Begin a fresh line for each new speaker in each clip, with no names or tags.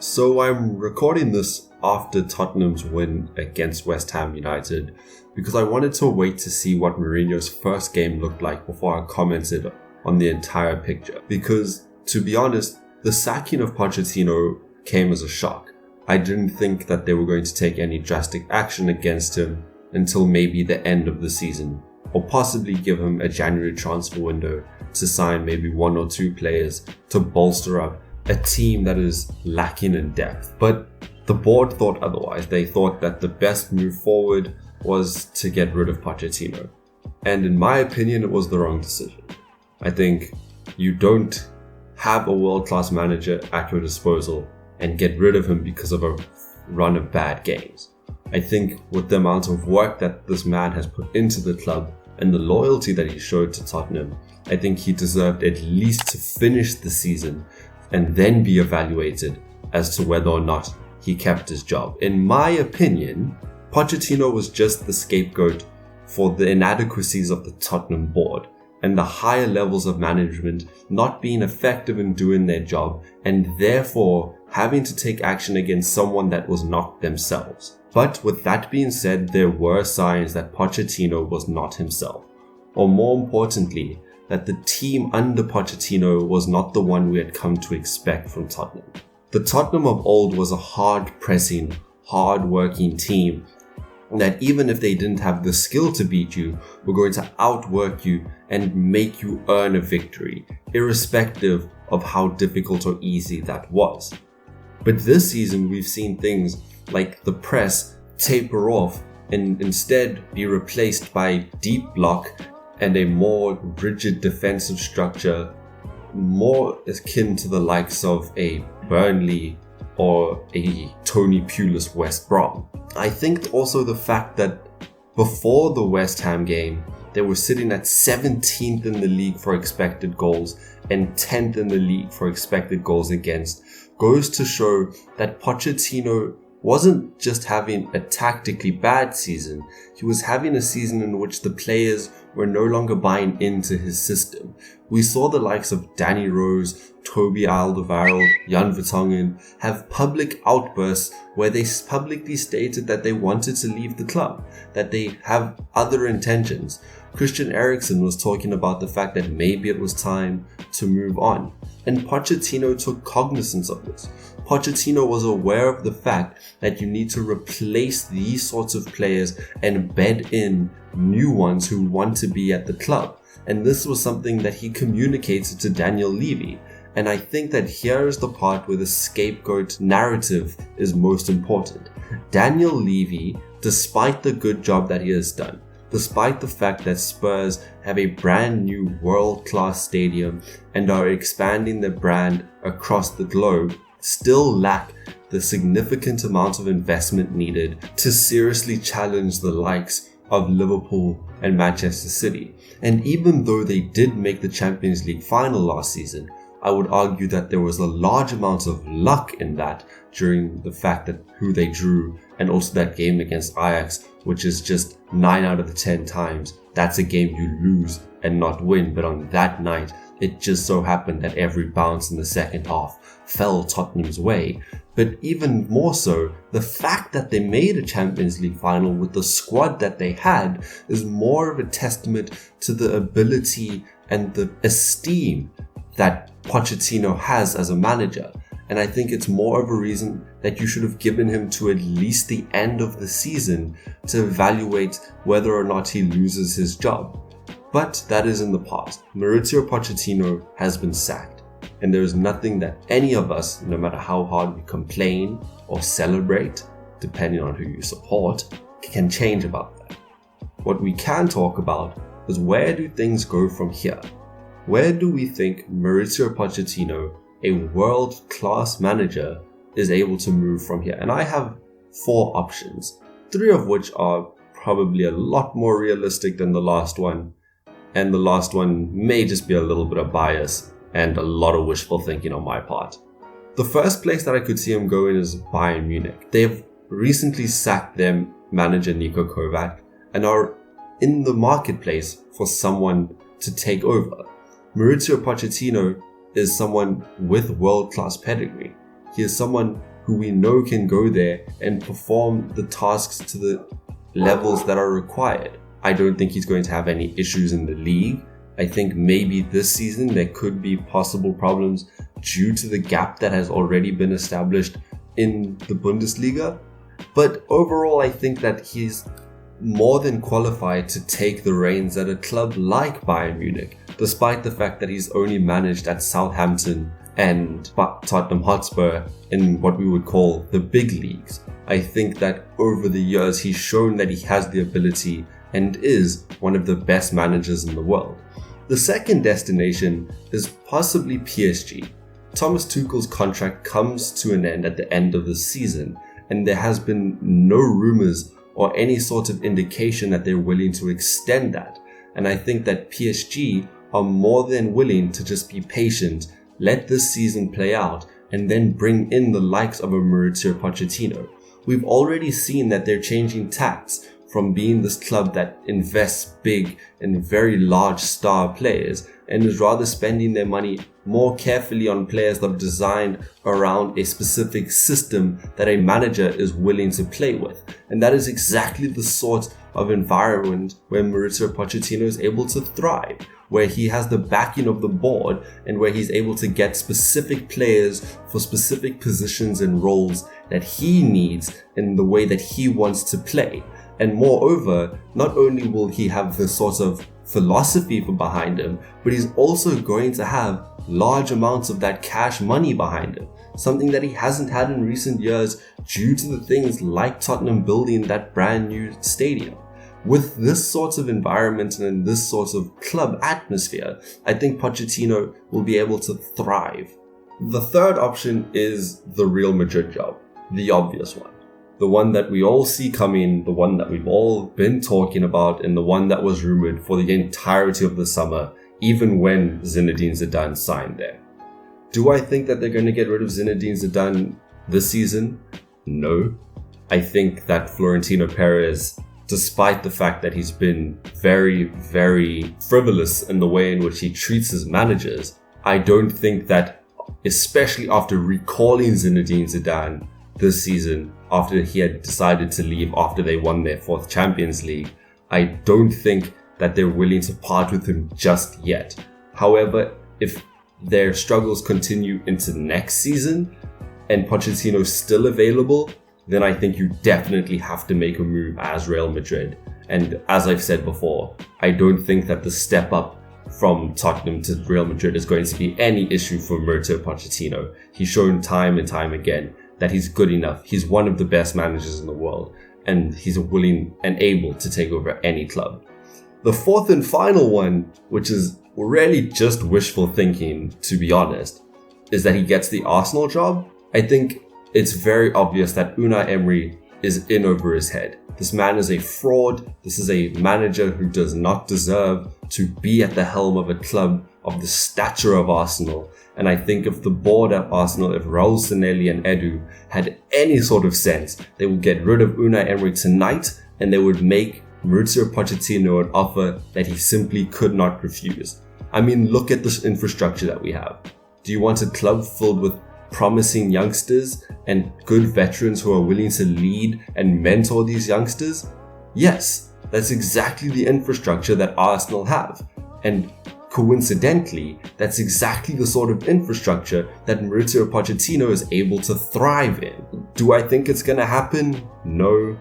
So I'm recording this after Tottenham's win against West Ham United because I wanted to wait to see what Mourinho's first game looked like before I commented on the entire picture. Because, to be honest, the sacking of Pochettino came as a shock. I didn't think that they were going to take any drastic action against him until maybe the end of the season, or possibly give him a January transfer window to sign maybe one or two players to bolster up a team that is lacking in depth. But the board thought otherwise. They thought that the best move forward was to get rid of Pochettino. And in my opinion, it was the wrong decision. I think you don't have a world-class manager at your disposal and get rid of him because of a run of bad games. I think with the amount of work that this man has put into the club and the loyalty that he showed to Tottenham, I think he deserved at least to finish the season and then be evaluated as to whether or not he kept his job. In my opinion, Pochettino was just the scapegoat for the inadequacies of the Tottenham board and the higher levels of management not being effective in doing their job and therefore having to take action against someone that was not themselves. But with that being said, there were signs that Pochettino was not himself, or more importantly, that the team under Pochettino was not the one we had come to expect from Tottenham. The Tottenham of old was a hard-pressing, hard-working team that even if they didn't have the skill to beat you, were going to outwork you and make you earn a victory, irrespective of how difficult or easy that was. But this season we've seen things like the press taper off and instead be replaced by deep block and a more rigid defensive structure, more akin to the likes of a Burnley or a Tony Pulis West Brom. I think also the fact that before the West Ham game, they were sitting at 17th in the league for expected goals and 10th in the league for expected goals against goes to show that Pochettino wasn't just having a tactically bad season, he was having a season in which the players were no longer buying into his system. We saw the likes of Danny Rose, Toby Alderweireld, Jan Vertonghen have public outbursts where they publicly stated that they wanted to leave the club, that they have other intentions. Christian Eriksen was talking about the fact that maybe it was time to move on. And Pochettino took cognizance of this. Pochettino was aware of the fact that you need to replace these sorts of players and bed in new ones who want to be at the club. And this was something that he communicated to Daniel Levy. And I think that here is the part where the scapegoat narrative is most important. Daniel Levy, despite the good job that he has done, despite the fact that Spurs have a brand new world-class stadium and are expanding their brand across the globe, still lack the significant amount of investment needed to seriously challenge the likes of Liverpool and Manchester City. And even though they did make the Champions League final last season, I would argue that there was a large amount of luck in that during the fact that who they drew and also that game against Ajax, which is just 9 out of the 10 times that's a game you lose and not win. But on that night, it just so happened that every bounce in the second half fell Tottenham's way. But even more so, the fact that they made a Champions League final with the squad that they had is more of a testament to the ability and the esteem that Pochettino has as a manager. And I think it's more of a reason that you should have given him to at least the end of the season to evaluate whether or not he loses his job. But that is in the past. Mauricio Pochettino has been sacked, and there is nothing that any of us, no matter how hard we complain or celebrate, depending on who you support, can change about that. What we can talk about is where do things go from here? Where do we think Mauricio Pochettino, a world-class manager, is able to move from here? And I have 4 options, 3 of which are probably a lot more realistic than the last one. And the last one may just be a little bit of bias and a lot of wishful thinking on my part. The first place that I could see him going is Bayern Munich. They've recently sacked their manager Niko Kovac and are in the marketplace for someone to take over. Mauricio Pochettino is someone with world-class pedigree. He is someone who we know can go there and perform the tasks to the levels that are required. I don't think he's going to have any issues in the league. I think maybe this season there could be possible problems due to the gap that has already been established in the Bundesliga. But overall, I think that he's more than qualified to take the reins at a club like Bayern Munich, despite the fact that he's only managed at Southampton and Tottenham Hotspur in what we would call the big leagues. I think that over the years he's shown that he has the ability and is one of the best managers in the world. The second destination is possibly PSG. Thomas Tuchel's contract comes to an end at the end of the season, and there has been no rumors or any sort of indication that they're willing to extend that. And I think that PSG are more than willing to just be patient, let this season play out, and then bring in the likes of a Mauricio Pochettino. We've already seen that they're changing tacts from being this club that invests big in very large star players and is rather spending their money more carefully on players that are designed around a specific system that a manager is willing to play with. And that is exactly the sort of environment where Mauricio Pochettino is able to thrive, where he has the backing of the board and where he's able to get specific players for specific positions and roles that he needs in the way that he wants to play. And moreover, not only will he have the sort of philosophy behind him, but he's also going to have large amounts of that cash money behind him, something that he hasn't had in recent years due to the things like Tottenham building that brand new stadium. With this sort of environment and this sort of club atmosphere, I think Pochettino will be able to thrive. The third option is the Real Madrid job, the obvious one. The one that we all see coming, the one that we've all been talking about, and the one that was rumored for the entirety of the summer, even when Zinedine Zidane signed there. Do I think that they're going to get rid of Zinedine Zidane this season? No. I think that Florentino Perez, despite the fact that he's been very, very frivolous in the way in which he treats his managers, I don't think that, especially after recalling Zinedine Zidane this season, after he had decided to leave after they won their 4th Champions League, I don't think that they're willing to part with him just yet. However, if their struggles continue into next season and Pochettino's still available, then I think you definitely have to make a move as Real Madrid. And as I've said before, I don't think that the step up from Tottenham to Real Madrid is going to be any issue for Mauricio Pochettino. He's shown time and time again that he's good enough. He's one of the best managers in the world, and he's willing and able to take over any club. The fourth and final one, which is really just wishful thinking, to be honest, is that he gets the Arsenal job. I think it's very obvious that Unai Emery is in over his head. This man is a fraud. This is a manager who does not deserve to be at the helm of a club of the stature of Arsenal. And I think if the board at Arsenal, if Raul Sanelli and Edu had any sort of sense, they would get rid of Unai Emery tonight and they would make Mauricio Pochettino an offer that he simply could not refuse. I mean, look at this infrastructure that we have. Do you want a club filled with promising youngsters and good veterans who are willing to lead and mentor these youngsters? Yes, that's exactly the infrastructure that Arsenal have. And coincidentally, that's exactly the sort of infrastructure that Mauricio Pochettino is able to thrive in. Do I think it's going to happen? No.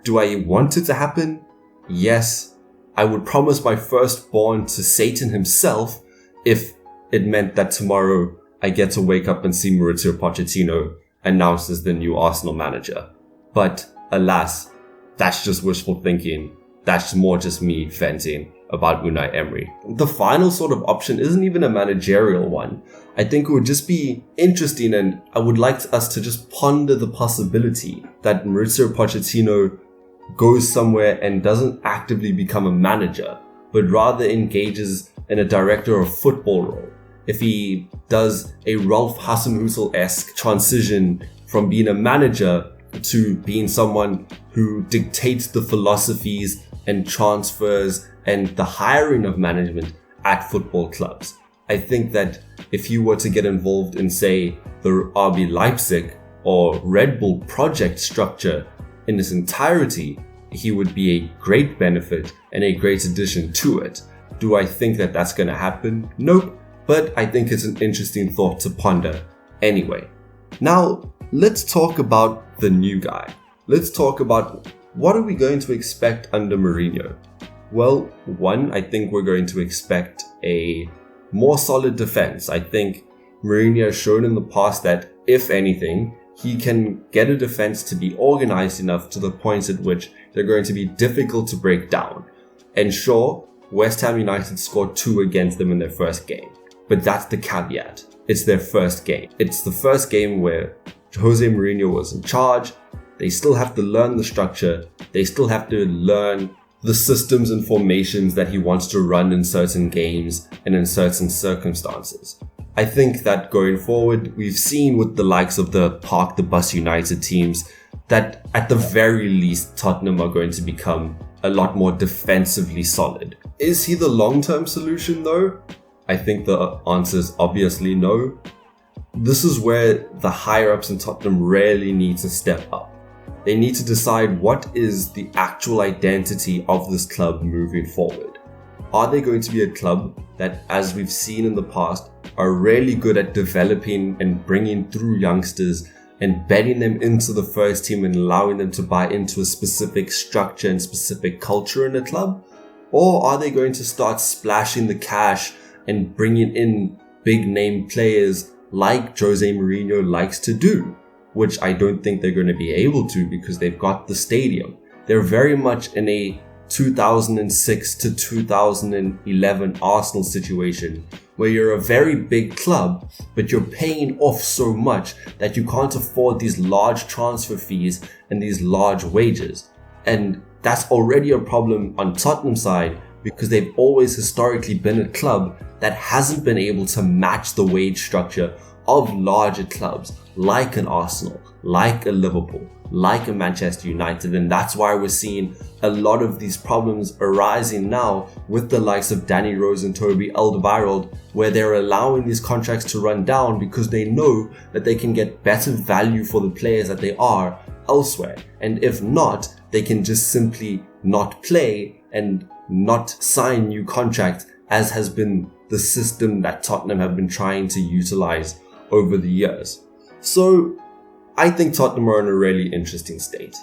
Do I want it to happen? Yes. I would promise my firstborn to Satan himself if it meant that tomorrow I get to wake up and see Mauricio Pochettino announced as the new Arsenal manager. But alas, that's just wishful thinking. That's more just me venting about Unai Emery. The final sort of option isn't even a managerial one. I think it would just be interesting, and I would like us to just ponder the possibility that Mauricio Pochettino goes somewhere and doesn't actively become a manager, but rather engages in a director of football role. If he does a Ralph Hasenhüttl-esque transition from being a manager to being someone who dictates the philosophies and transfers and the hiring of management at football clubs. I think that if you were to get involved in, say, the RB Leipzig or Red Bull project structure in its entirety, he would be a great benefit and a great addition to it. Do I think that that's going to happen? Nope, but I think it's an interesting thought to ponder anyway. Now, let's talk about the new guy. Let's talk about what are we going to expect under Mourinho? Well, one, I think we're going to expect a more solid defense. I think Mourinho has shown in the past that, if anything, he can get a defense to be organized enough to the point at which they're going to be difficult to break down. And sure, West Ham United scored 2 against them in their first game. But that's the caveat. It's their first game. It's the first game where Jose Mourinho was in charge. They still have to learn the structure. They still have to learn the systems and formations that he wants to run in certain games and in certain circumstances. I think that going forward, we've seen with the likes of the Park the Bus United teams that at the very least Tottenham are going to become a lot more defensively solid. Is he the long-term solution though? I think the answer is obviously no. This is where the higher-ups in Tottenham really need to step up. They need to decide what is the actual identity of this club moving forward. Are they going to be a club that, as we've seen in the past, are really good at developing and bringing through youngsters and bedding them into the first team and allowing them to buy into a specific structure and specific culture in a club? Or are they going to start splashing the cash and bringing in big name players like Jose Mourinho likes to do? Which I don't think they're going to be able to because they've got the stadium. They're very much in a 2006 to 2011 Arsenal situation where you're a very big club, but you're paying off so much that you can't afford these large transfer fees and these large wages. And that's already a problem on Tottenham's side because they've always historically been a club that hasn't been able to match the wage structure of larger clubs like an Arsenal, like a Liverpool, like a Manchester United. And that's why we're seeing a lot of these problems arising now with the likes of Danny Rose and Toby Alderweireld, where they're allowing these contracts to run down because they know that they can get better value for the players that they are elsewhere. And if not, they can just simply not play and not sign new contracts, as has been the system that Tottenham have been trying to utilize over the years. So I think Tottenham are in a really interesting state.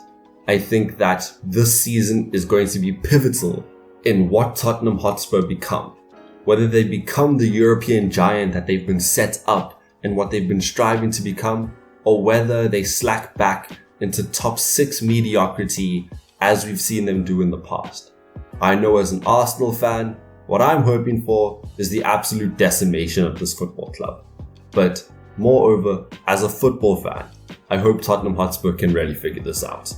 I think that this season is going to be pivotal in what Tottenham Hotspur become. Whether they become the European giant that they've been set up and what they've been striving to become, or whether they slack back into top 6 mediocrity as we've seen them do in the past. I know as an Arsenal fan, what I'm hoping for is the absolute decimation of this football club. But moreover, as a football fan, I hope Tottenham Hotspur can really figure this out.